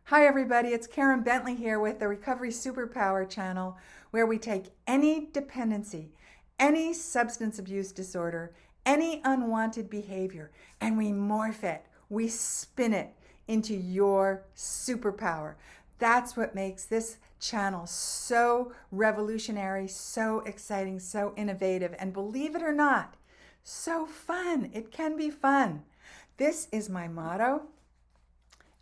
Hi, everybody. It's Karen Bentley here with the Recovery Superpower channel, where we take any dependency, any substance abuse disorder, any unwanted behavior, and we morph it, we spin it into your superpower. That's what makes this channel so revolutionary, so exciting, so innovative, and believe it or not, so fun. It can be fun. This is my motto.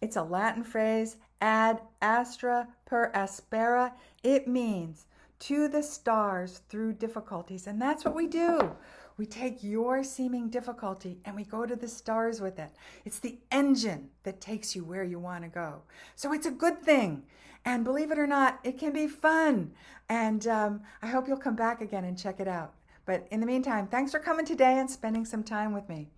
It's a Latin phrase, ad astra per aspera. It means to the stars through difficulties. And that's what we do. We take your seeming difficulty and we go to the stars with it. It's the engine that takes you where you want to go. So it's a good thing. And believe it or not, it can be fun. And I hope you'll come back again and check it out. But in the meantime, thanks for coming today and spending some time with me.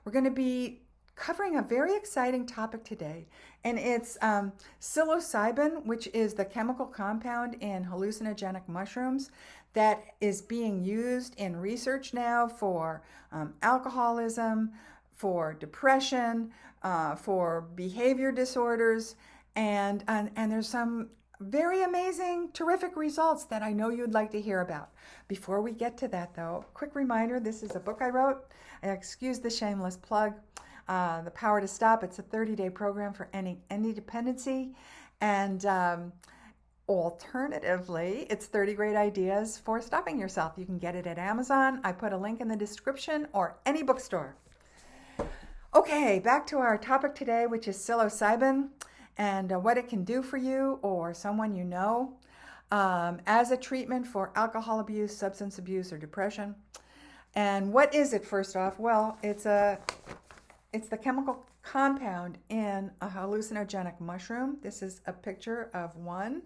We're going to be covering a very exciting topic today, and it's psilocybin, which is the chemical compound in hallucinogenic mushrooms that is being used in research now for alcoholism, for depression, for behavior disorders, and there's some very amazing, terrific results that I know you'd like to hear about. Before we get to that, though, quick reminder, this is a book I wrote. Excuse the shameless plug. The Power to Stop. It's a 30-day program for any dependency. And alternatively, it's 30 great ideas for stopping yourself. You can get it at Amazon. I put a link in the description or any bookstore. Okay, back to our topic today, which is psilocybin and what it can do for you or someone you know as a treatment for alcohol abuse, substance abuse, or depression. And what is it, first off? Well, it's the chemical compound in a hallucinogenic mushroom. This is a picture of one,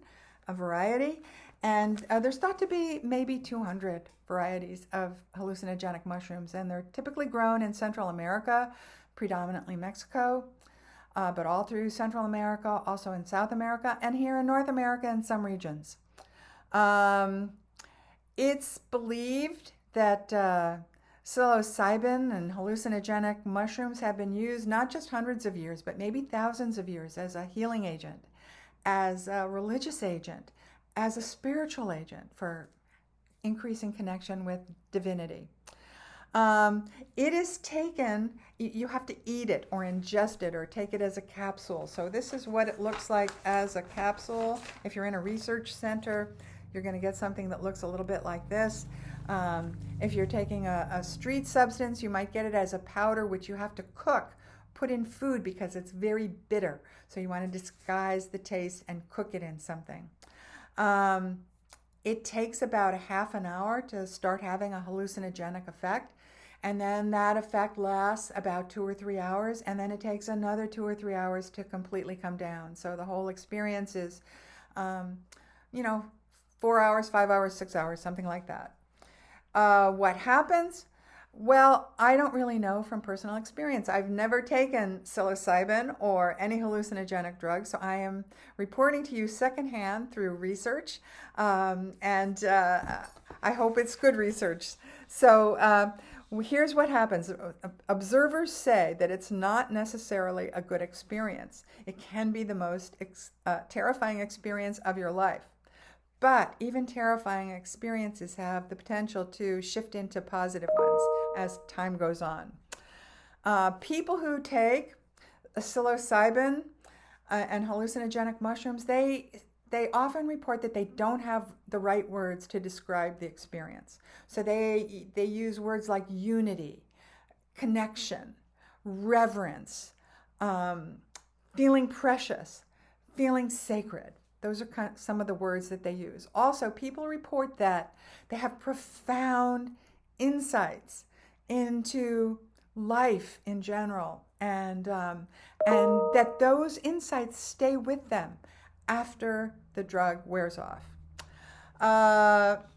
a variety. And there's thought to be maybe 200 varieties of hallucinogenic mushrooms. And they're typically grown in Central America, predominantly Mexico, but all through Central America, also in South America, and here in North America in some regions. It's believed that sillow-sigh-bin and hallucinogenic mushrooms have been used not just hundreds of years, but maybe thousands of years as a healing agent, as a religious agent, as a spiritual agent for increasing connection with divinity. It is taken, you have to eat it or ingest it or take it as a capsule. So this is what it looks like as a capsule. If you're in a research center, you're going to get something that looks a little bit like this. If you're taking a street substance, you might get it as a powder, which you have to cook, put in food because it's very bitter. So you want to disguise the taste and cook it in something. It takes about a half an hour to start having a hallucinogenic effect. And then that effect lasts about 2 or 3 hours. And then it takes another 2 or 3 hours to completely come down. So the whole experience is, 4 hours, 5 hours, 6 hours, something like that. What happens? Well, I don't really know from personal experience. I've never taken psilocybin or any hallucinogenic drug, so I am reporting to you secondhand through research, and I hope it's good research. So here's what happens. Observers say that it's not necessarily a good experience. It can be the most terrifying experience of your life. But even terrifying experiences have the potential to shift into positive ones as time goes on. People who take psilocybin and hallucinogenic mushrooms, they often report that they don't have the right words to describe the experience. So they use words like unity, connection, reverence, feeling precious, feeling sacred. Those are some of the words that they use. Also, people report that they have profound insights into life in general, and that those insights stay with them after the drug wears off.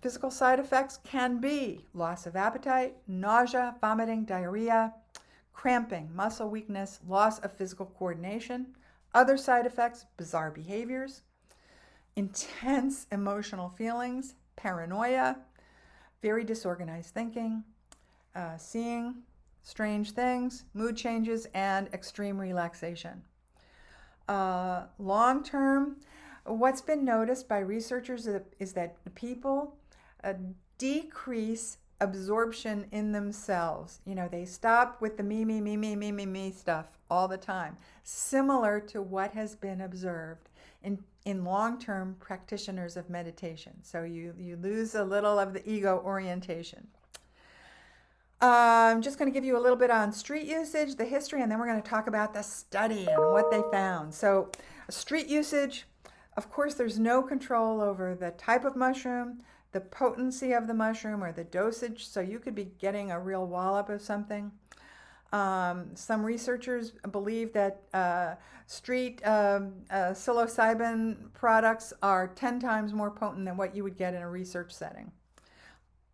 Physical side effects can be loss of appetite, nausea, vomiting, diarrhea, cramping, muscle weakness, loss of physical coordination. Other side effects, bizarre behaviors, intense emotional feelings, paranoia, very disorganized thinking, seeing strange things, mood changes, and extreme relaxation. Long term, what's been noticed by researchers is that people decrease absorption in themselves. You know, they stop with the me stuff all the time, similar to what has been observed in long-term practitioners of meditation. So you lose a little of the ego orientation. I'm just going to give you a little bit on street usage, the history, and then we're going to talk about the study and what they found. So street usage, of course, there's no control over the type of mushroom, the potency of the mushroom, or the dosage. So you could be getting a real wallop of something. Some researchers believe that street sillow-sigh-bin products are 10 times more potent than what you would get in a research setting.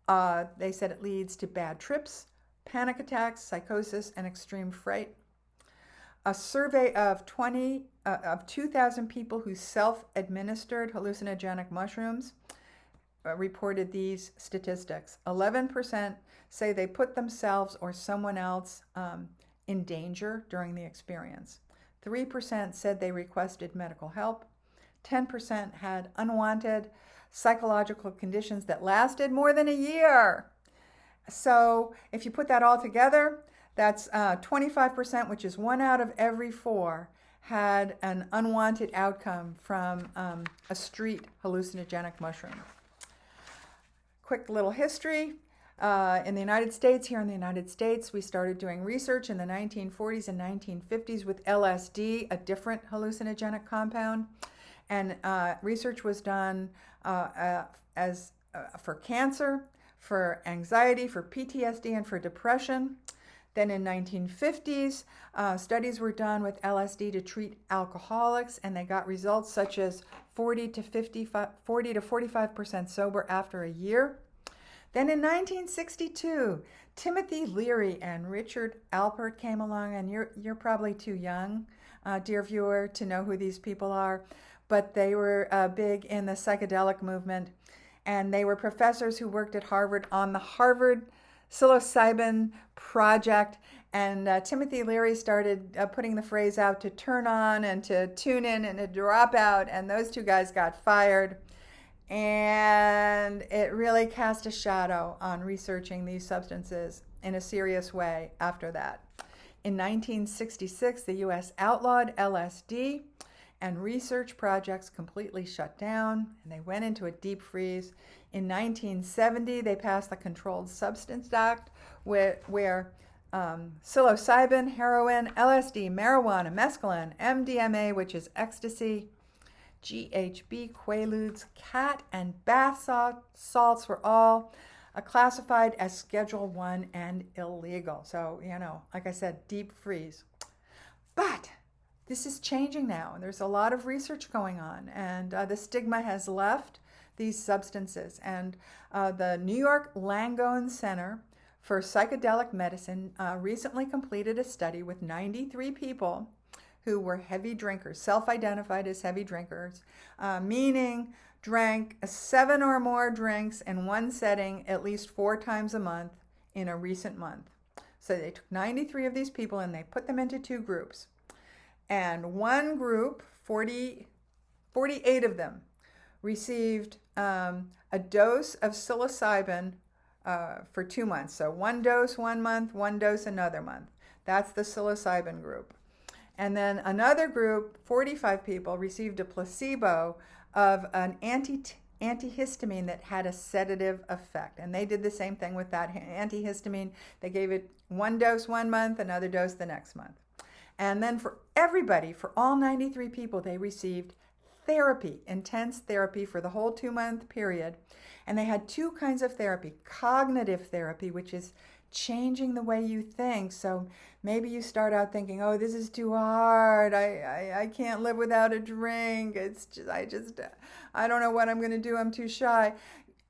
They said it leads to bad trips, panic attacks, psychosis, and extreme fright. A survey of 2,000 people who self-administered hallucinogenic mushrooms reported these statistics. 11% say they put themselves or someone else in danger during the experience. 3% said they requested medical help. 10% had unwanted psychological conditions that lasted more than a year. So if you put that all together, that's 25%, which is 1 out of every 4, had an unwanted outcome from a street hallucinogenic mushroom. Quick little history. In the United States, here in the United States, we started doing research in the 1940s and 1950s with LSD, a different hallucinogenic compound. And research was done for cancer, for anxiety, for PTSD, and for depression. Then in 1950s, studies were done with LSD to treat alcoholics, and they got results such as 40 to 45% sober after a year. Then in 1962, Timothy Leary and Richard Alpert came along, and you're probably too young, dear viewer, to know who these people are, but they were big in the psychedelic movement, and they were professors who worked at Harvard on the Harvard Psilocybin project. And Timothy Leary started putting the phrase out to turn on and to tune in and to drop out, and those two guys got fired. And it really cast a shadow on researching these substances in a serious way after that. In 1966, the U.S. outlawed LSD, and research projects completely shut down, and they went into a deep freeze. In 1970, they passed the Controlled Substance Act, where psilocybin, heroin, LSD, marijuana, mescaline, MDMA, which is ecstasy, GHB, quaaludes, cat, and bath salts were all classified as Schedule 1 and illegal. So, like I said, deep freeze. But this is changing now. There's a lot of research going on, and the stigma has left these substances. And the New York Langone Center for Psychedelic Medicine recently completed a study with 93 people who were heavy drinkers, self-identified as heavy drinkers, meaning drank 7 or more drinks in one setting at least 4 times a month in a recent month. So they took 93 of these people and they put them into 2 groups. And one group, 48 of them, received a dose of psilocybin for 2 months. So 1 dose 1 month, 1 dose another month. That's the psilocybin group. And then another group, 45 people, received a placebo of an antihistamine that had a sedative effect. And they did the same thing with that antihistamine. They gave it 1 dose 1 month, another dose the next month. And then for everybody, for all 93 people, they received therapy, intense therapy for the whole 2-month period. And they had 2 kinds of therapy: cognitive therapy, which is changing the way you think. So maybe you start out thinking, oh, this is too hard. I can't live without a drink. I don't know what I'm going to do. I'm too shy.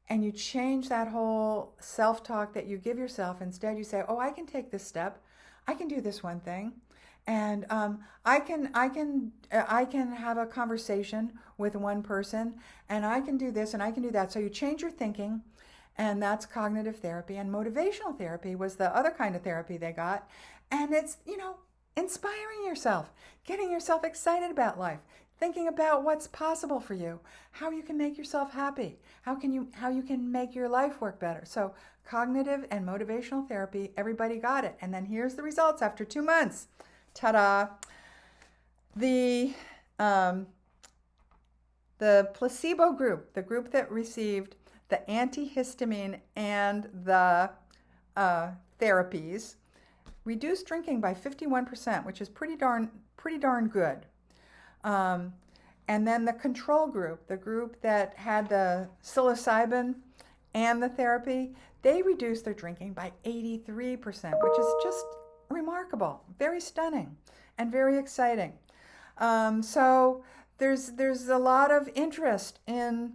And you change that whole self-talk that you give yourself. Instead, you say, oh, I can take this step. I can do this one thing. And I can have a conversation with one person, and I can do this and I can do that. So you change your thinking, and that's cognitive therapy. And motivational therapy was the other kind of therapy they got. And it's, inspiring yourself, getting yourself excited about life, thinking about what's possible for you, how you can make yourself happy, how you can make your life work better. So cognitive and motivational therapy, everybody got it. And then here's the results after 2 months. Ta-da! The placebo group, the group that received the antihistamine and the therapies, reduced drinking by 51%, which is pretty darn good. And then the control group, the group that had the sillo-sigh-bin and the therapy, they reduced their drinking by 83%, which is just remarkable, very stunning, and very exciting. So there's a lot of interest in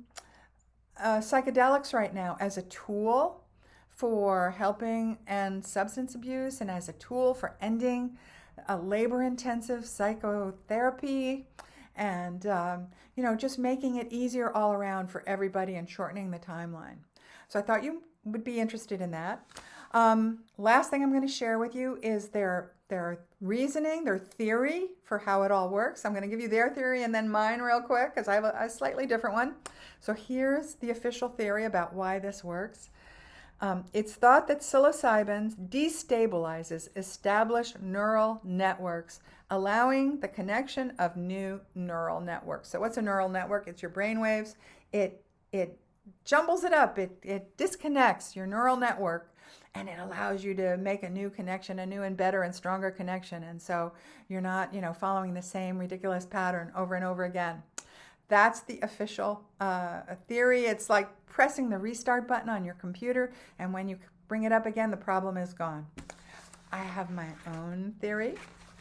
psychedelics right now as a tool for helping end substance abuse and as a tool for ending labor-intensive psychotherapy and just making it easier all around for everybody and shortening the timeline. So I thought you would be interested in that. Last thing I'm going to share with you is their reasoning, their theory for how it all works. I'm going to give you their theory and then mine real quick because I have a slightly different one. So here's the official theory about why this works. It's thought that psilocybin destabilizes established neural networks, allowing the connection of new neural networks. So what's a neural network? It's your brain waves. It jumbles it up. It disconnects your neural network, and it allows you to make a new connection, a new and better and stronger connection. And so you're not, following the same ridiculous pattern over and over again. That's the official theory. It's like pressing the restart button on your computer, and when you bring it up again, the problem is gone. I have my own theory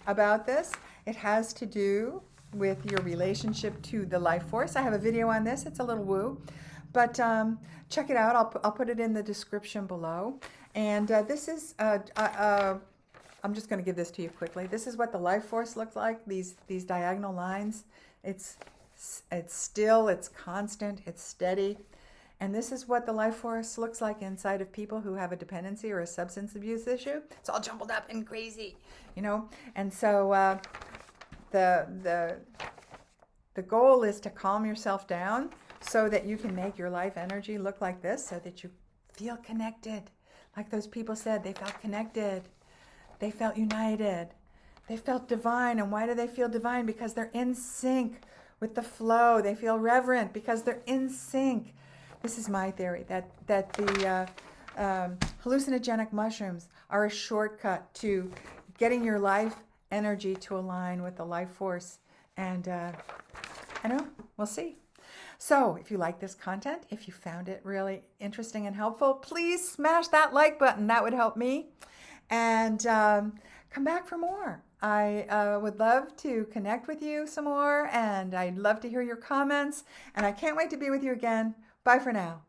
about this. It has to do with your relationship to the life force. I have a video on this. It's a little woo, but check it out. I'll put it in the description below. And this is, I'm just going to give this to you quickly. This is what the life force looks like, these diagonal lines. It's still, it's constant, it's steady. And this is what the life force looks like inside of people who have a dependency or a substance abuse issue. It's all jumbled up and crazy, And so the goal is to calm yourself down so that you can make your life energy look like this, so that you feel connected. Like those people said, they felt connected. They felt united. They felt divine. And why do they feel divine? Because they're in sync with the flow. They feel reverent because they're in sync. This is my theory, that the hallucinogenic mushrooms are a shortcut to getting your life energy to align with the life force. And I know, we'll see. So if you like this content, if you found it really interesting and helpful, please smash that like button. That would help me. And come back for more. I would love to connect with you some more, and I'd love to hear your comments. And I can't wait to be with you again. Bye for now.